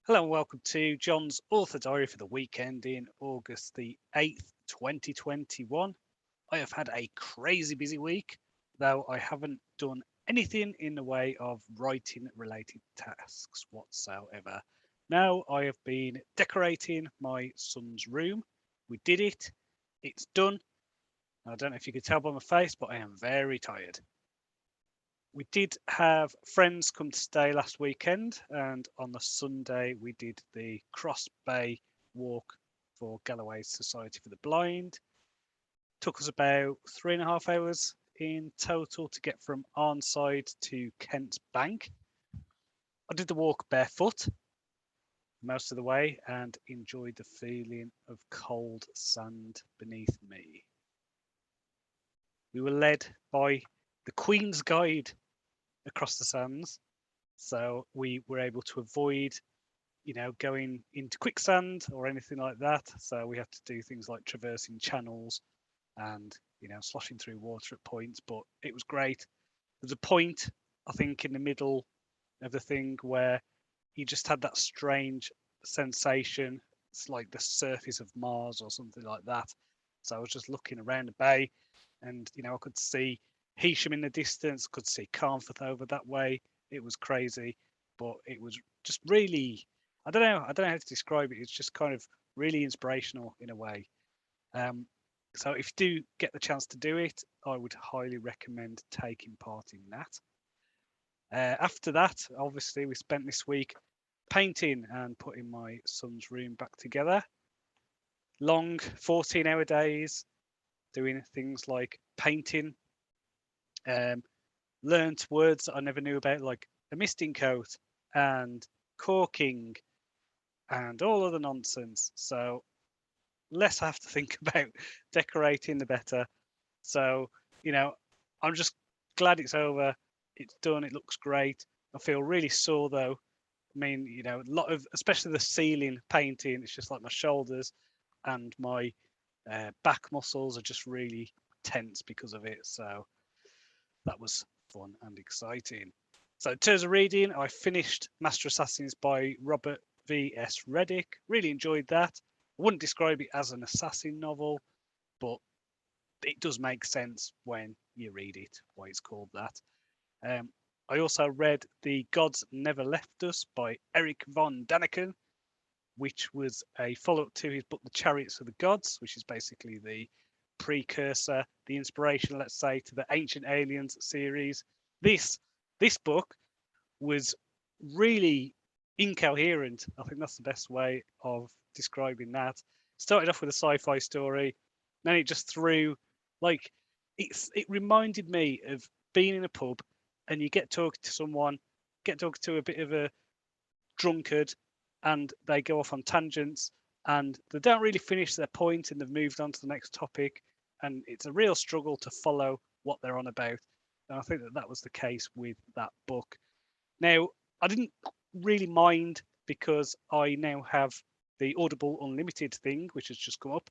Hello and welcome to John's Author Diary for the weekend in August the 8th, 2021. I have had a crazy busy week, though I haven't done anything in the way of writing related tasks whatsoever. Now I have been decorating my son's room. We did it. It's done. I don't know if you could tell by my face, but I am very tired. We did have friends come to stay last weekend, and on the Sunday we did the Crossbay walk for Galloway's Society for the Blind. Took us about 3.5 hours in total to get from Arnside to Kent's Bank. I did the walk barefoot most of the way and enjoyed the feeling of cold sand beneath me. We were led by the Queen's Guide across the sands. So we were able to avoid, going into quicksand or anything like that. So we had to do things like traversing channels and, sloshing through water at points. But it was great. There's a point, I think, in the middle of the thing where you just had that strange sensation. It's like the surface of Mars or something like that. So I was just looking around the bay and, I could see Hesham in the distance, could see Carnforth over that way. It was crazy, but it was just really, I don't know how to describe it. It's just kind of really inspirational in a way. Um, so if you do get the chance to do it, I would highly recommend taking part in that. After that, obviously, we spent this week painting and putting my son's room back together. Long 14-hour days doing things like painting, um, learned words that I never knew about, like a misting coat and corking and all other nonsense. So less I have to think about decorating, the better. So, you know, I'm just glad it's over. It's done. It looks great. I feel really sore though. I mean, a lot of, especially the ceiling painting, it's just like my shoulders and my back muscles are just really tense because of it. So that was fun and exciting. So in terms of reading, I finished Master Assassins by Robert V.S. Redick. Really enjoyed that. I wouldn't describe it as an assassin novel, but it does make sense when you read it, why it's called that. Um, I also read The Gods Never Left Us by Eric von Daniken, which was a follow-up to his book The Chariots of the Gods, which is basically the precursor, the inspiration, let's say, to the Ancient Aliens series. This this book was really incoherent. I think that's the best way of describing that. Started off with a sci-fi story, then it just threw like it reminded me of being in a pub and you get talking to someone, get talking to a bit of a drunkard, and they go off on tangents and they don't really finish their point and they've moved on to the next topic, and it's a real struggle to follow what they're on about. And I think that that was the case with that book. Now, I didn't really mind because I now have the Audible Unlimited thing, which has just come up.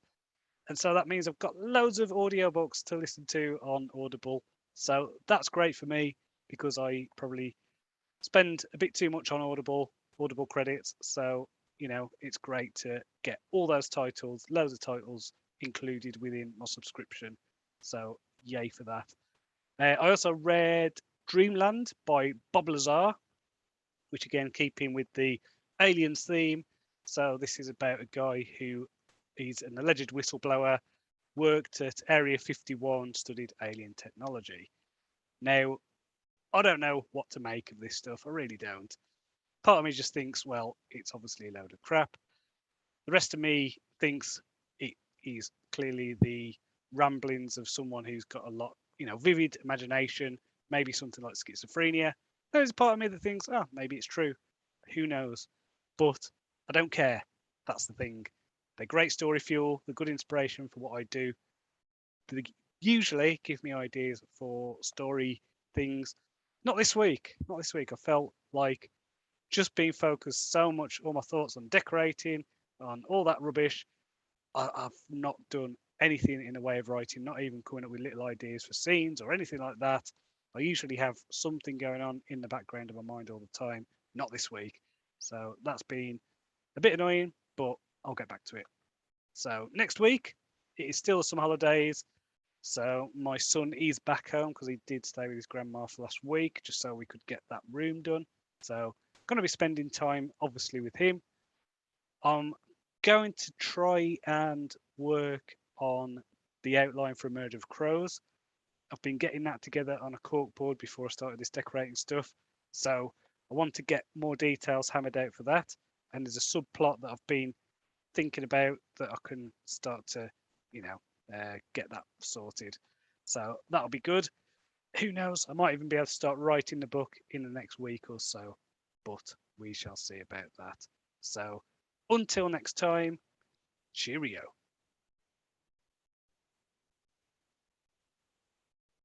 And so that means I've got loads of audiobooks to listen to on Audible. So that's great for me because I probably spend a bit too much on Audible credits. So, it's great to get all those titles, loads of titles included within my subscription. So, yay for that. I also read Dreamland by Bob Lazar, which again, keeping with the aliens theme. So, this is about a guy who is an alleged whistleblower, worked at Area 51, studied alien technology. Now, I don't know what to make of this stuff. I really don't. Part of me just thinks, well, it's obviously a load of crap. The rest of me thinks it is clearly the ramblings of someone who's got a lot, vivid imagination, maybe something like schizophrenia. There's a part of me that thinks, oh, maybe it's true. Who knows? But I don't care. That's the thing. They're great story fuel, they're good inspiration for what I do. They usually give me ideas for story things. Not this week. Not this week. I felt like just being focused so much, all my thoughts on decorating, on all that rubbish. I've not done anything in the way of writing, not even coming up with little ideas for scenes or anything like that. I usually have something going on in the background of my mind all the time. Not this week. So that's been a bit annoying, but I'll get back to it. So next week, it is still some holidays. So my son is back home because he did stay with his grandma for last week, just so we could get that room done. So going to be spending time, obviously, with him. I'm going to try and work on the outline for a Murder of Crows. I've been getting that together on a cork board before I started this decorating stuff. So I want to get more details hammered out for that. And there's a subplot that I've been thinking about that I can start to, you know, get that sorted. So that'll be good. Who knows? I might even be able to start writing the book in the next week or so, but we shall see about that. So until next time, cheerio.